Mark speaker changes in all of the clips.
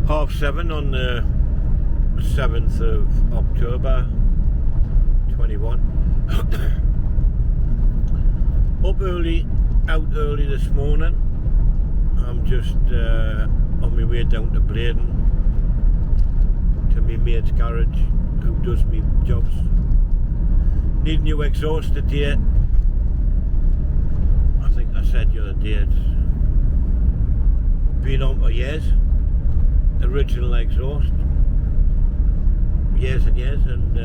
Speaker 1: 7:30 on the 7th of October 21. Up early, out early this morning. I'm just on my way down to Bladen to my mate's garage who does me jobs. Need new exhaust today. I think I said the other day it's been on for years. Original exhaust. Years and years, and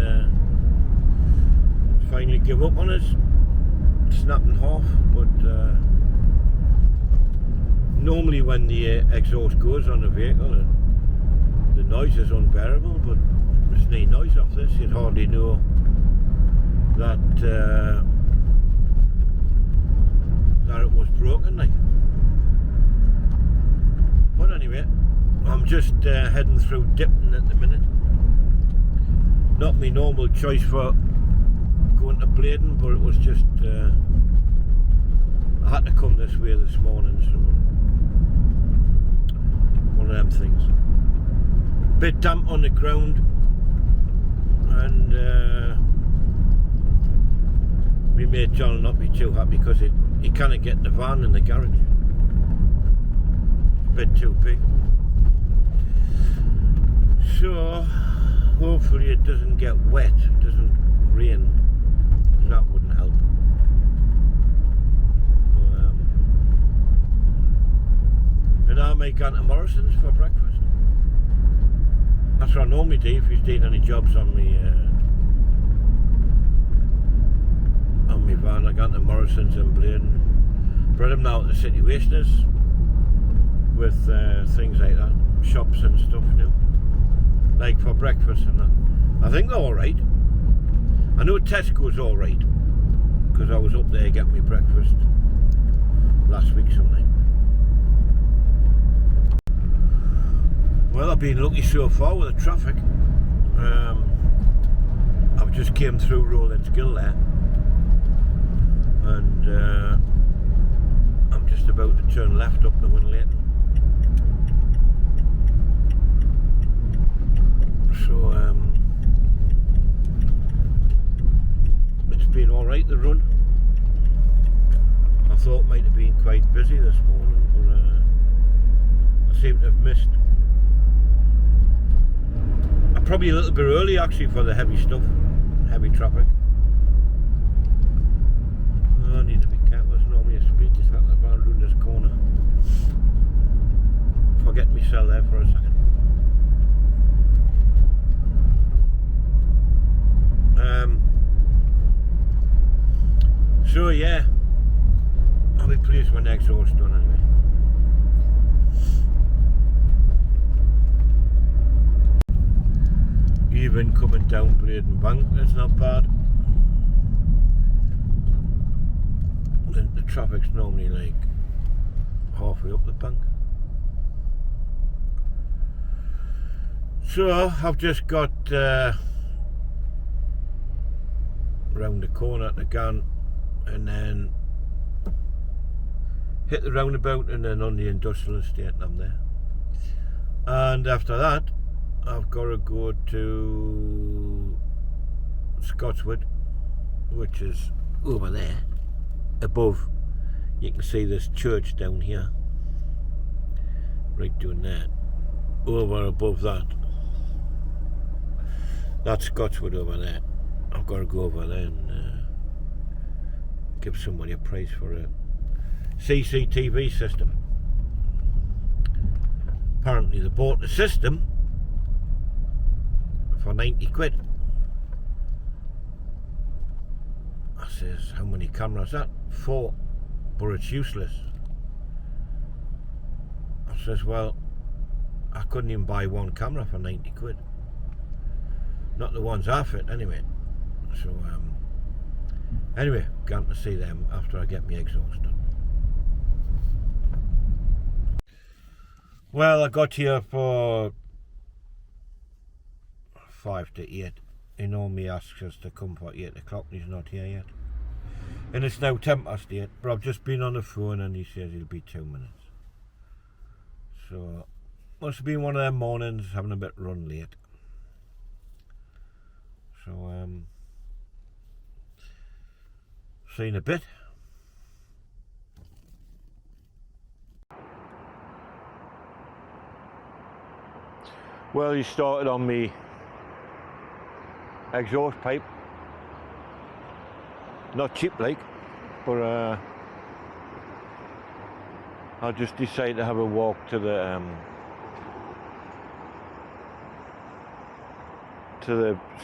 Speaker 1: finally give up on it. Snapped in half, but normally when the exhaust goes on a vehicle, the noise is unbearable, but there's no noise off this. You'd hardly know that that it was broken, like. But anyway, I'm just heading through Dipton at the minute. Not my normal choice for going to Bladen, but it was just I had to come this way this morning, so one of them things. Bit damp on the ground, and my mate John will not be too happy because he can't get the van in the garage. It's a bit too big. So hopefully it doesn't get wet, it doesn't rain. That wouldn't help. And I may go to Morrison's for breakfast. That's what I normally do if he's doing any jobs on me van. I go to Morrison's in Bladen. Brought him now at the City Wasters with things like that, shops and stuff now. Like for breakfast and that. I think they're alright. I know Tesco's alright, because I was up there getting me breakfast last week sometime. Well, I've been lucky so far with the traffic. I've just came through Rowlands Gill there, and I'm just about to turn left up to Winlayton. So it's been alright, the run. I thought it might have been quite busy this morning, but I seem to have missed. I'm probably a little bit early actually for the heavy stuff, heavy traffic. I need to be careful, there's normally a speed detector around this corner. Forget myself there for a second. So yeah, I'll be pleased when the exhaust's done anyway. Even coming down Bladen Bank, that's not bad. The traffic's normally like halfway up the bank. So I've just got round the corner to Gan, and then hit the roundabout, and then on the industrial estate, and I'm there. And after that I've got to go to Scotswood, which is over there above. You can see this church down here, right doing that, over above that. That's Scotswood over there. I've got to go over there and give somebody a price for a CCTV system. Apparently they bought the system for 90 quid. I says, how many cameras that? 4, but it's useless. I says, well, I couldn't even buy one camera for 90 quid. Not the ones I fit anyway. So anyway, going to see them after I get my exhaust done. Well, I got here for 5 to 8. He normally asks us to come for 8 o'clock and he's not here yet. And it's now 10 past 8, but I've just been on the phone and he says he'll be 2 minutes. So must have been one of them mornings having a bit run late. So see you in a bit. Well, he started on me exhaust pipe. Not cheap like, but I just decided to have a walk to the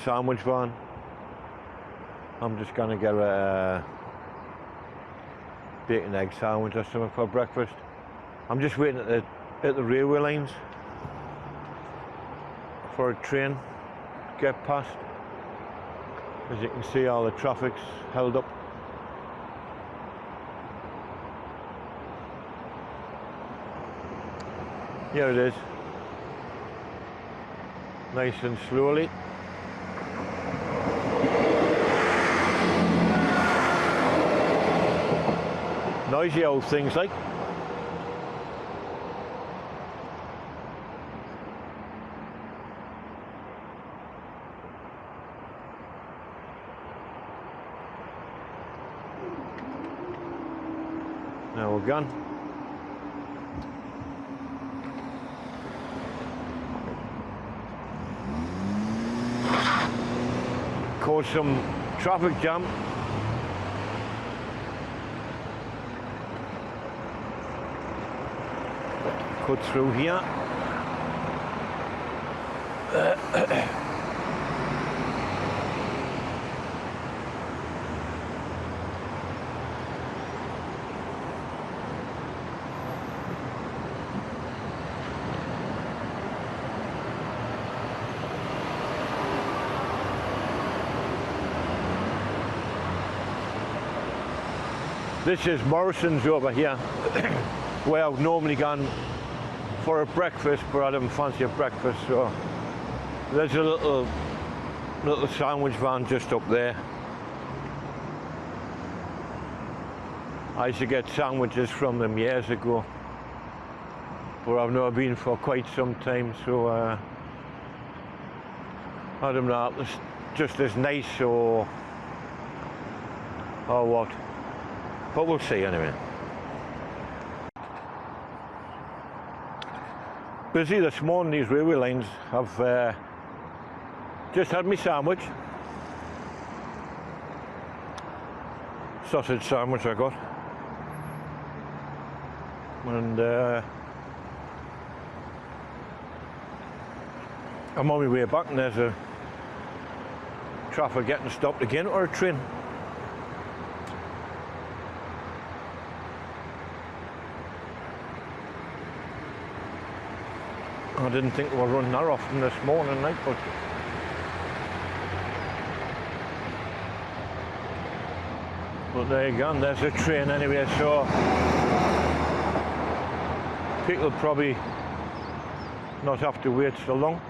Speaker 1: sandwich van. I'm just gonna get a bacon egg sandwich or something for breakfast. I'm just waiting at the railway lines for a train to get past. As you can see, all the traffic's held up. Here it is, nice and slowly. Noisy old things like. Now we're gone. Caused some traffic jam. Cut through here. This is Morrison's over here, where I've normally gone for a breakfast, but I didn't fancy a breakfast, so there's a little sandwich van just up there. I used to get sandwiches from them years ago, but I've not been for quite some time, so I don't know, it's just as nice or what. But we'll see anyway. Busy this morning, these railway lines. I've just had my sandwich. Sausage sandwich I got. And I'm on my way back, and there's a traffic getting stopped again, or a train. I didn't think we were running that often this morning, like, but there you go, and there's a train anyway, so people probably not have to wait so long.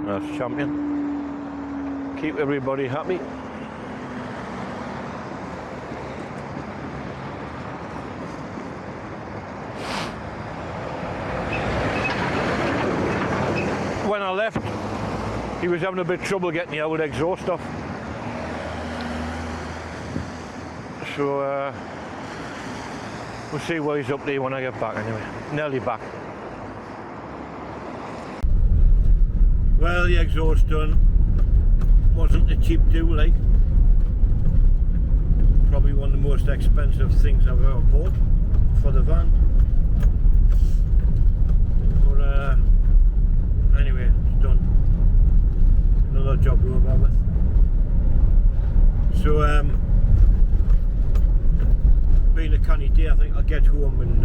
Speaker 1: That's champion. Keep everybody happy. When I left, he was having a bit of trouble getting the old exhaust off. So we'll see what he's up to when I get back anyway. Nearly back. Well, the exhaust done. Wasn't a cheap do, like. Probably one of the most expensive things I've ever bought for the van. But anyway, it's done. Another job we're about with. So being a canny day, I think I'll get home and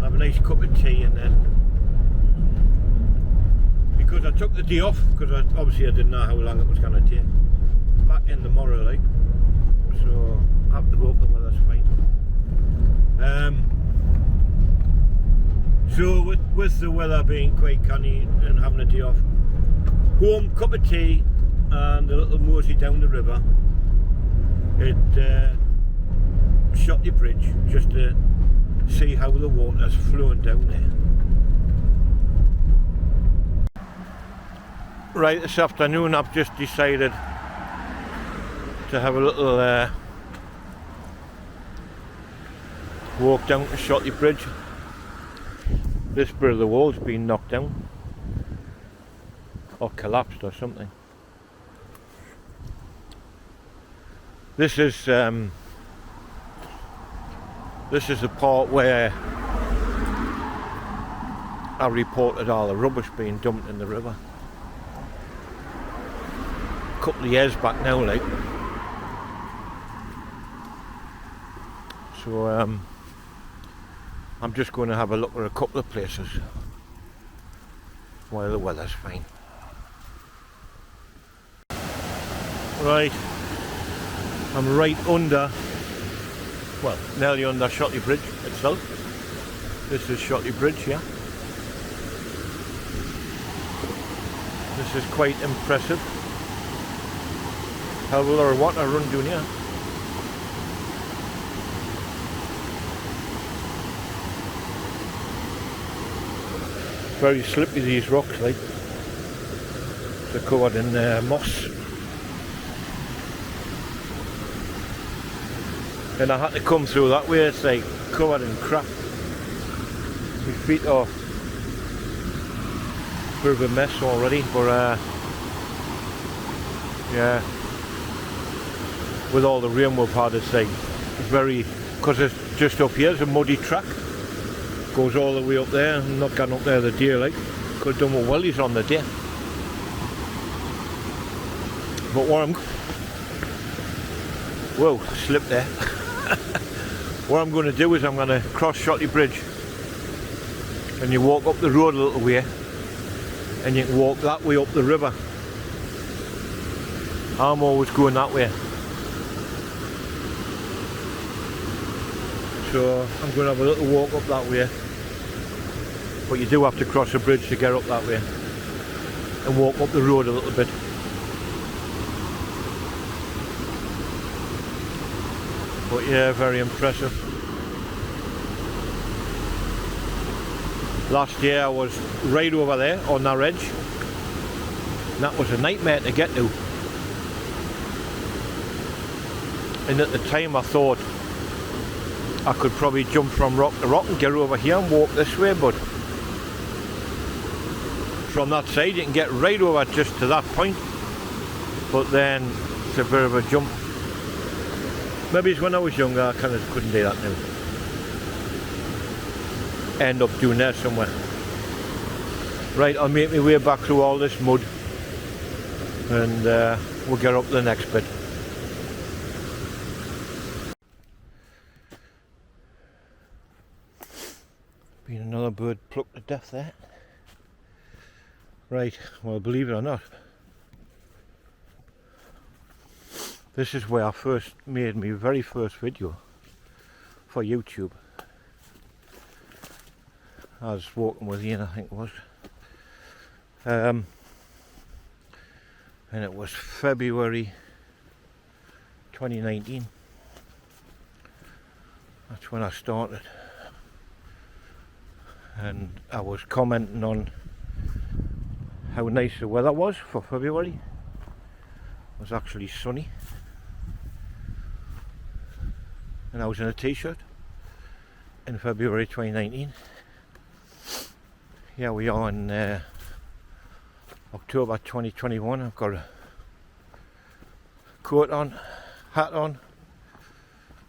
Speaker 1: have a nice cup of tea, and then, because I took the day off, because obviously I didn't know how long it was going to take, back in tomorrow, like, so I have to hope the weather's fine. So with the weather being quite canny and having a day off, home, cup of tea, and a little mosey down the river at Shoty Bridge, just to see how the water's flowing down there. Right, this afternoon I've just decided to have a little walk down to Shoty Bridge. This bit of the wall's been knocked down or collapsed or something. This is the part where I reported all the rubbish being dumped in the river. A couple of years back now, like. So I'm just going to have a look at a couple of places while the weather's fine. Right, I'm right under, well, nearly under Shoty Bridge itself. This is Shoty Bridge here. This is quite impressive. Hell of a lot of water run down here. Very slippy, these rocks, like. They're covered in moss. And I had to come through that way. It's like covered in crap. My feet are a bit of a mess already, but yeah, with all the rain we've had, it's like very, because it's just up here, it's a muddy track, goes all the way up there. I'm not getting up there the day, like, could have done with wellies on the day. But what I'm, whoa, slipped there. What I'm going to do is I'm going to cross Shoty Bridge, and you walk up the road a little way, and you can walk that way up the river. I'm always going that way. So I'm going to have a little walk up that way, but you do have to cross a bridge to get up that way, and walk up the road a little bit. But yeah, very impressive. Last year I was right over there on that edge, and that was a nightmare to get to. And at the time I thought I could probably jump from rock to rock and get over here and walk this way, but from that side you can get right over just to that point, but then it's a bit of a jump. Maybe it's when I was younger I kind of couldn't do that now. End up doing that somewhere. Right, I'll make my way back through all this mud, and we'll get up the next bit. Been another bird plucked to death there. Right, well, believe it or not, this is where I first made my very first video for YouTube. I was walking with Ian, I think it was. And it was February 2019. That's when I started. And I was commenting on how nice the weather was for February. It was actually sunny. And I was in a t-shirt in February 2019. Here we are in October 2021. I've got a coat on, hat on,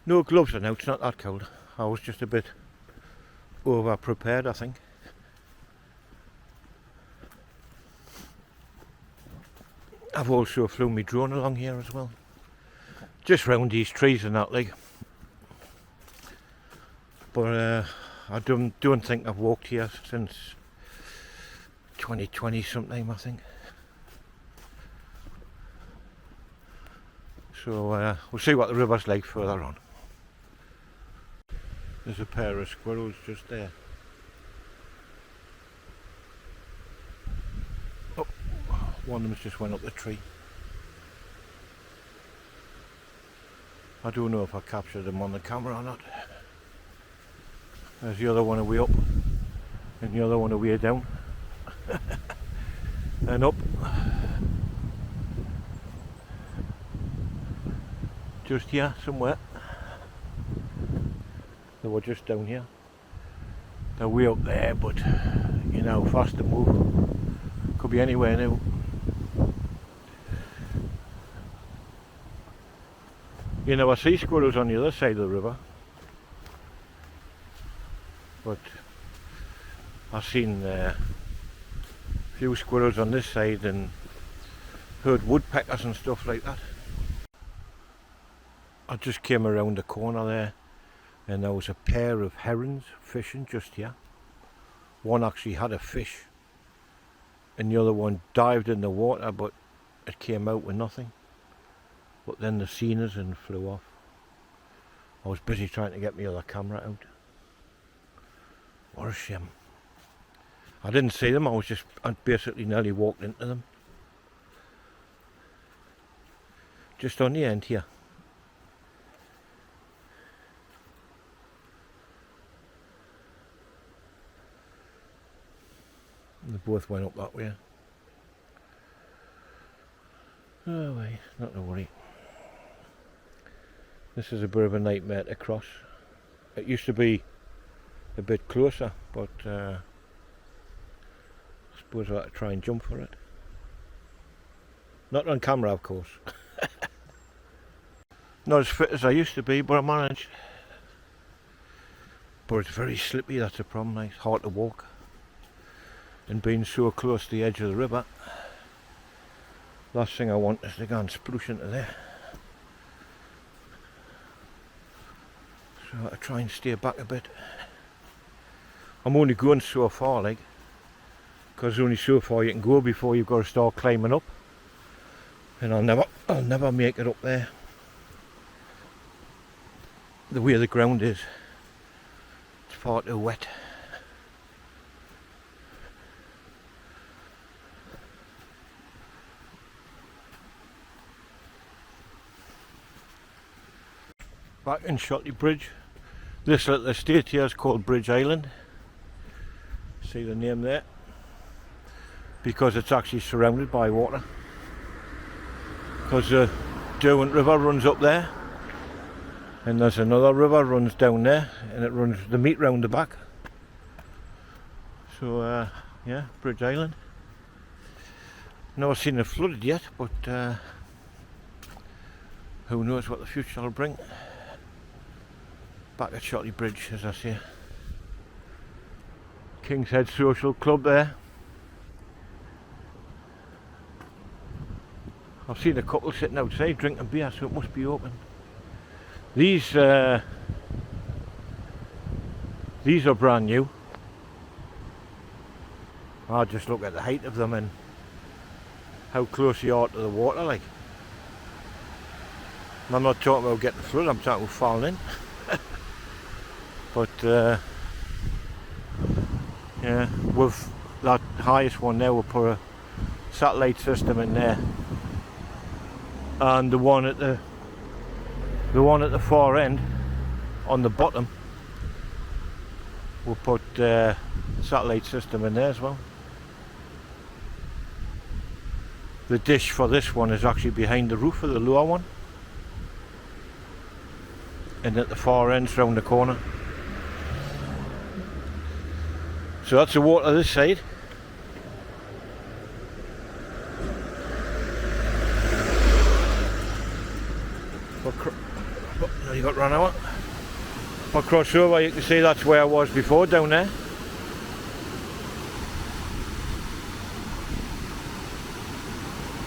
Speaker 1: no gloves on now, it's not that cold. I was just a bit over prepared, I think. I've also flown my drone along here as well, just round these trees and that, like. But I don't think I've walked here since 2020 sometime, I think. So we'll see what the river's like further on. There's a pair of squirrels just there. Oh, one of them's just went up the tree. I don't know if I captured them on the camera or not. There's the other one away up and the other one away down and up. Just here somewhere. They were just down here. They're way up there, but you know how fast they move. Could be anywhere now. You know, I see squirrels on the other side of the river, but I've seen a few squirrels on this side and heard woodpeckers and stuff like that. I just came around the corner there and there was a pair of herons fishing just here. One actually had a fish and the other one dived in the water, but it came out with nothing. But then they seen us and flew off. I was busy trying to get my other camera out. What a shame. I didn't see them, I basically nearly walked into them. Just on the end here. They both went up that way. Oh wait, not to worry. This is a bit of a nightmare to cross. It used to be a bit closer, but I suppose I have to try and jump for it. Not on camera, of course. Not as fit as I used to be, but I managed. But it's very slippy, that's the problem. It's hard to walk. And being so close to the edge of the river, last thing I want is to go and sploosh into there. So I try and stay back a bit. I'm only going so far, like, because there's only so far you can go before you've got to start climbing up. And I'll never make it up there. The way the ground is, it's far too wet. Back in Shoty Bridge. This little estate here is called Bridge Island. See the name there? Because it's actually surrounded by water. Because the Derwent River runs up there, and there's another river runs down there, and it runs the meet round the back. So yeah, Bridge Island. Never seen it flooded yet, but who knows what the future will bring. Back at Shoty Bridge, as I say. King's Head Social Club there. I've seen a couple sitting outside drinking beer, so it must be open. These are brand new. I just look at the height of them and how close you are to the water, like. And I'm not talking about getting flooded, I'm talking about falling in. But yeah, with that highest one there, we'll put a satellite system in there, and the one at the far end, on the bottom, we'll put a satellite system in there as well. The dish for this one is actually behind the roof of the lower one, and at the far end, round the corner. So that's the water this side. Now you got run out. If I cross over, you can see that's where I was before, down there.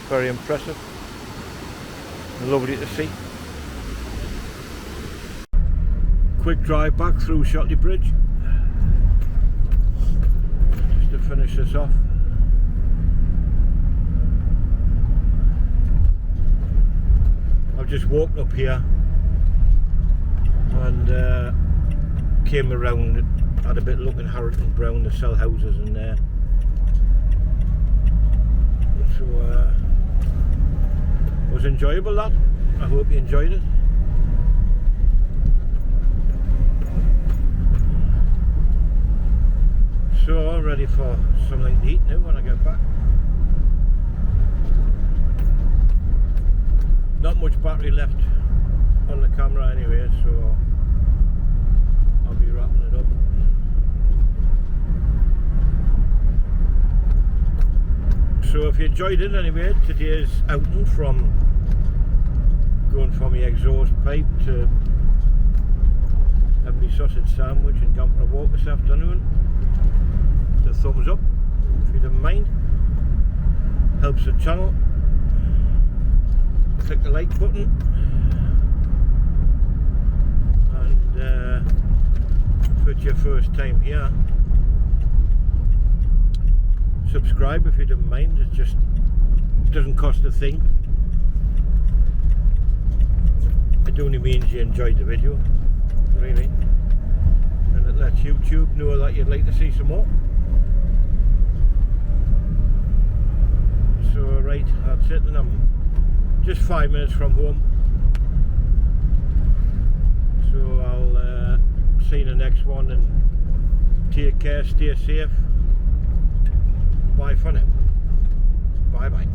Speaker 1: Very impressive. Lovely to see. Quick drive back through Shoty Bridge. Just to finish this off. I've just walked up here and came around, had a bit of look in Harrington Brown, the sell houses in there. So it was enjoyable, that. I hope you enjoyed it. So ready for something to eat now when I get back. Not much battery left on the camera anyway, so I'll be wrapping it up. So if you enjoyed it anyway, today's outing from going from the exhaust pipe to having my sausage sandwich and going for a walk this afternoon, the thumbs up if you don't mind, helps the channel. Click the like button, and if it's your first time here, subscribe if you don't mind. It just doesn't cost a thing. It only means you enjoyed the video, really, and it lets YouTube know that you'd like to see some more. So right, that's it, and I'm just 5 minutes from home, so I'll see you in the next one, and take care, stay safe, bye for now, bye bye.